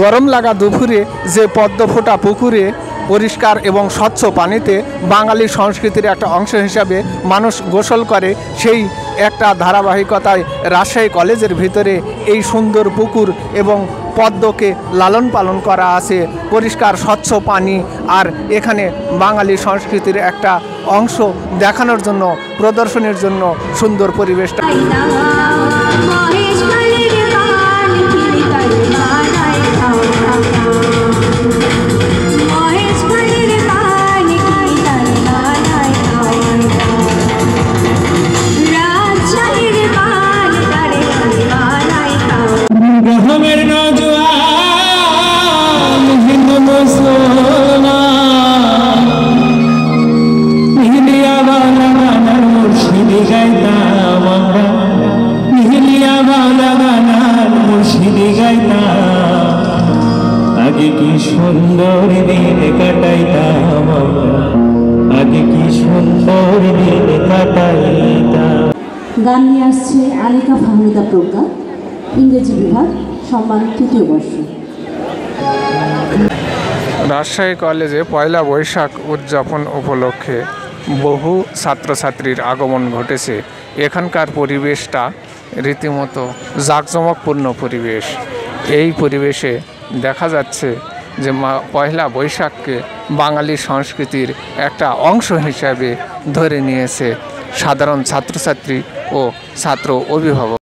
গরম লাগা দুপুরে যে পদ্ম ফোটা পুকুরে পরিষ্কার এবং স্বচ্ছ পানিতে বাঙালি সংস্কৃতির একটা অংশ হিসাবে মানুষ গোসল করে, সেই একটা ধারাবাহিকতায় রাজশাহী কলেজের ভিতরে এই সুন্দর পুকুর এবং পদ্মকে লালন পালন করা আছে, পরিষ্কার স্বচ্ছ পানি। আর এখানে বাঙালি সংস্কৃতির একটা অংশ দেখানোর জন্য, প্রদর্শনের জন্য সুন্দর পরিবেশটা। আগে কি সুন্দর দিন কাটাইতাম, আগে কি সুন্দর দিন কাটাইতাম। গান নিয়ে আসছে আলিকা ফাহমিদা প্রজ্ঞা, ইংরেজি বিভাগ, সম্মান ৩য় বর্ষ। রাজশাহী কলেজে পয়লা বৈশাখ উদযাপন উপলক্ষে বহু ছাত্রছাত্রীর আগমন ঘটেছে। এখানকার পরিবেশটা রীতিমতো জাঁকজমকপূর্ণ পরিবেশ। এই পরিবেশে দেখা যাচ্ছে যে পয়লা বৈশাখকে বাঙালি সংস্কৃতির একটা অংশ হিসাবে ধরে নিয়েছে সাধারণ ছাত্রছাত্রী ও ছাত্র অভিভাবক।